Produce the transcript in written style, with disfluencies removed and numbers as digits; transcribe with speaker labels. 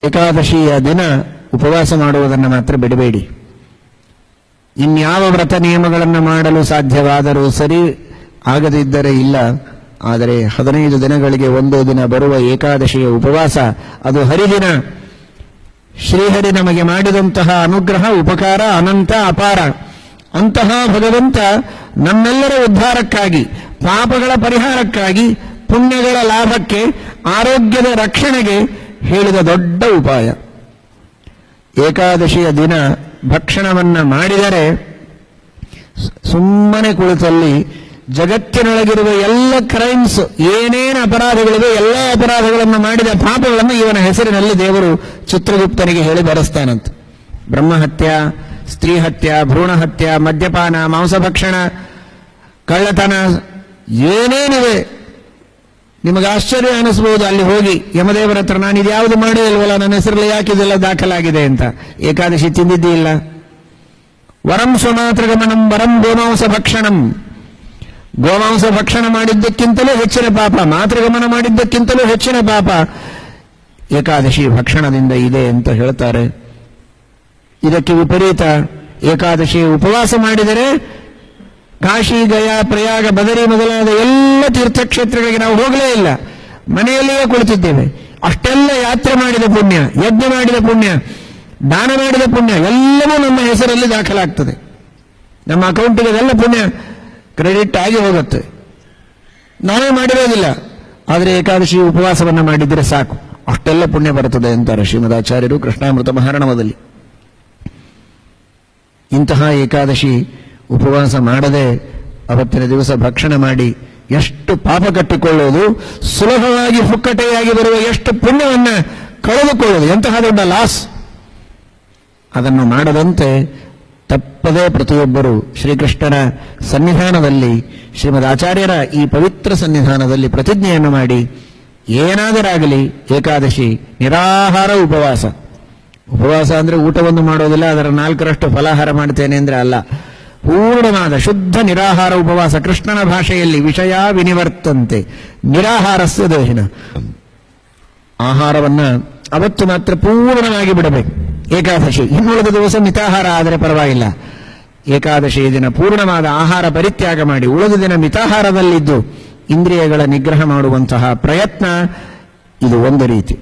Speaker 1: ಏಕಾದಶಿಯ ದಿನ ಉಪವಾಸ ಮಾಡುವುದನ್ನು ಮಾತ್ರ ಬಿಡಬೇಡಿ. ಇನ್ಯಾವ ವ್ರತ ನಿಯಮಗಳನ್ನು ಮಾಡಲು ಸಾಧ್ಯವಾದರೂ ಸರಿ, ಆಗದಿದ್ದರೆ ಇಲ್ಲ. ಆದರೆ 15 ದಿನಗಳಿಗೆ ಒಂದೋ ದಿನ ಬರುವ ಏಕಾದಶಿಯ ಉಪವಾಸ, ಅದು ಹರಿದಿನ. ಶ್ರೀಹರಿ ನಮಗೆ ಮಾಡಿದಂತಹ ಅನುಗ್ರಹ, ಉಪಕಾರ ಅನಂತ ಅಪಾರ. ಅಂತಹ ಭಗವಂತ ನಮ್ಮೆಲ್ಲರ ಉದ್ಧಾರಕ್ಕಾಗಿ, ಪಾಪಗಳ ಪರಿಹಾರಕ್ಕಾಗಿ, ಪುಣ್ಯಗಳ ಲಾಭಕ್ಕೆ, ಆರೋಗ್ಯದ ರಕ್ಷಣೆಗೆ ಹೇಳಿದ ದೊಡ್ಡ ಉಪಾಯ. ಏಕಾದಶಿಯ ದಿನ ಭಕ್ಷಣವನ್ನ ಮಾಡಿದರೆ ಸುಮ್ಮನೆ ಕುಳಿತಲ್ಲಿ ಜಗತ್ತಿನೊಳಗಿರುವ ಎಲ್ಲ ಕ್ರೈಮ್ಸ್, ಏನೇನು ಅಪರಾಧಗಳಿವೆ, ಎಲ್ಲ ಅಪರಾಧಗಳನ್ನು ಮಾಡಿದ ಪಾಪಗಳನ್ನು ಇವನ ಹೆಸರಿನಲ್ಲಿ ದೇವರು ಚಿತ್ರಗುಪ್ತನಿಗೆ ಹೇಳಿ ಬರೆಸ್ತಾನಂತೆ. ಬ್ರಹ್ಮಹತ್ಯ, ಸ್ತ್ರೀ ಹತ್ಯ, ಭ್ರೂಣ ಹತ್ಯ, ಮದ್ಯಪಾನ, ಮಾಂಸಭಕ್ಷಣ, ಕಳ್ಳತನ, ಏನೇನಿವೆ ನಿಮಗೆ ಆಶ್ಚರ್ಯ ಅನಿಸಬಹುದು. ಅಲ್ಲಿ ಹೋಗಿ ಯಮದೇವರ ಹತ್ರ, ನಾನು ಇದ್ಯಾವುದು ಮಾಡೇ ಇಲ್ವಲ್ಲ, ನನ್ನ ಹೆಸರಲ್ಲಿ ಯಾಕೆ ಇದೆಲ್ಲ ದಾಖಲಾಗಿದೆ ಅಂತ. ಏಕಾದಶಿ ತಿಂದಿದ್ದೀಲ್ಲ. ವರಂ ಸ್ವಮಾತೃಗಮನಂ ವರಂ ಗೋಮಾಂಸ ಭಕ್ಷಣಂ. ಗೋಮಾಂಸ ಭಕ್ಷಣ ಮಾಡಿದ್ದಕ್ಕಿಂತಲೂ ಹೆಚ್ಚಿನ ಪಾಪ, ಮಾತೃಗಮನ ಮಾಡಿದ್ದಕ್ಕಿಂತಲೂ ಹೆಚ್ಚಿನ ಪಾಪ ಏಕಾದಶಿ ಭಕ್ಷಣದಿಂದ ಇದೆ ಅಂತ ಹೇಳ್ತಾರೆ. ಇದಕ್ಕೆ ವಿಪರೀತ, ಏಕಾದಶಿ ಉಪವಾಸ ಮಾಡಿದರೆ ಕಾಶಿ, ಗಯಾ, ಪ್ರಯಾಗ, ಬದರಿ ಮೊದಲಾದ ಎಲ್ಲ ತೀರ್ಥಕ್ಷೇತ್ರಗಳಿಗೆ ನಾವು ಹೋಗಲೇ ಇಲ್ಲ, ಮನೆಯಲ್ಲಿಯೇ ಕುಳಿತಿದ್ದೇವೆ. ಅಷ್ಟೆಲ್ಲ ಯಾತ್ರೆ ಮಾಡಿದ ಪುಣ್ಯ, ಯಜ್ಞ ಮಾಡಿದ ಪುಣ್ಯ, ದಾನ ಮಾಡಿದ ಪುಣ್ಯ ಎಲ್ಲವೂ ನಮ್ಮ ಹೆಸರಲ್ಲಿ ದಾಖಲಾಗ್ತದೆ. ನಮ್ಮ ಅಕೌಂಟಿಗೆ ಅದೆಲ್ಲ ಪುಣ್ಯ ಕ್ರೆಡಿಟ್ ಆಗಿ ಹೋಗುತ್ತೆ. ನಾವೇ ಮಾಡಿರೋದಿಲ್ಲ, ಆದರೆ ಏಕಾದಶಿ ಉಪವಾಸವನ್ನು ಮಾಡಿದರೆ ಸಾಕು, ಅಷ್ಟೆಲ್ಲ ಪುಣ್ಯ ಬರುತ್ತದೆ ಅಂತಾರೆ ಶ್ರೀಮದಾಚಾರ್ಯರು ಕೃಷ್ಣಾಮೃತ ಮಹಾರಣವದಲ್ಲಿ. ಇಂತಹ ಏಕಾದಶಿ ಉಪವಾಸ ಮಾಡದೆ ಅವತ್ತಿನ ದಿವಸ ಭಕ್ಷಣ ಮಾಡಿ ಎಷ್ಟು ಪಾಪ ಕಟ್ಟಿಕೊಳ್ಳೋದು, ಸುಲಭವಾಗಿ ಪುಕ್ಕಟೆಯಾಗಿ ಬರುವ ಎಷ್ಟು ಪುಣ್ಯವನ್ನ ಕಳೆದುಕೊಳ್ಳೋದು, ಎಂತಹ ದೊಡ್ಡ ಲಾಸ್. ಅದನ್ನು ಮಾಡದಂತೆ ತಪ್ಪದೇ ಪ್ರತಿಯೊಬ್ಬರು ಶ್ರೀಕೃಷ್ಣನ ಸನ್ನಿಧಾನದಲ್ಲಿ, ಶ್ರೀಮದ್ ಆಚಾರ್ಯರ ಈ ಪವಿತ್ರ ಸನ್ನಿಧಾನದಲ್ಲಿ ಪ್ರತಿಜ್ಞೆಯನ್ನು ಮಾಡಿ, ಏನಾದರಾಗಲಿ ಏಕಾದಶಿ ನಿರಾಹಾರ ಉಪವಾಸ. ಉಪವಾಸ ಅಂದರೆ ಊಟವನ್ನು ಮಾಡೋದಿಲ್ಲ, ಅದರ 4ರಷ್ಟು ಫಲಾಹಾರ ಮಾಡ್ತೇನೆ ಅಂದರೆ ಅಲ್ಲ. ಪೂರ್ಣವಾದ ಶುದ್ಧ ನಿರಾಹಾರ ಉಪವಾಸ. ಕೃಷ್ಣನ ಭಾಷೆಯಲ್ಲಿ ವಿಷಯ ವಿನಿವರ್ತಂತೆ, ನಿರಾಹಾರಸ್ಯ ದೇಹಿನ. ಆಹಾರವನ್ನ ಅವತ್ತು ಮಾತ್ರ ಪೂರ್ಣವಾಗಿ ಬಿಡಬೇಕು ಏಕಾದಶಿ. ಇನ್ನುಳಿದ ದಿವಸ ಮಿತಾಹಾರ ಆದರೆ ಪರವಾಗಿಲ್ಲ. ಏಕಾದಶಿ ದಿನ ಪೂರ್ಣವಾದ ಆಹಾರ ಪರಿತ್ಯಾಗ ಮಾಡಿ ಉಳಿದ ದಿನ ಮಿತಾಹಾರದಲ್ಲಿದ್ದು ಇಂದ್ರಿಯಗಳ ನಿಗ್ರಹ ಮಾಡುವಂತಹ ಪ್ರಯತ್ನ, ಇದು ಒಂದು ರೀತಿ.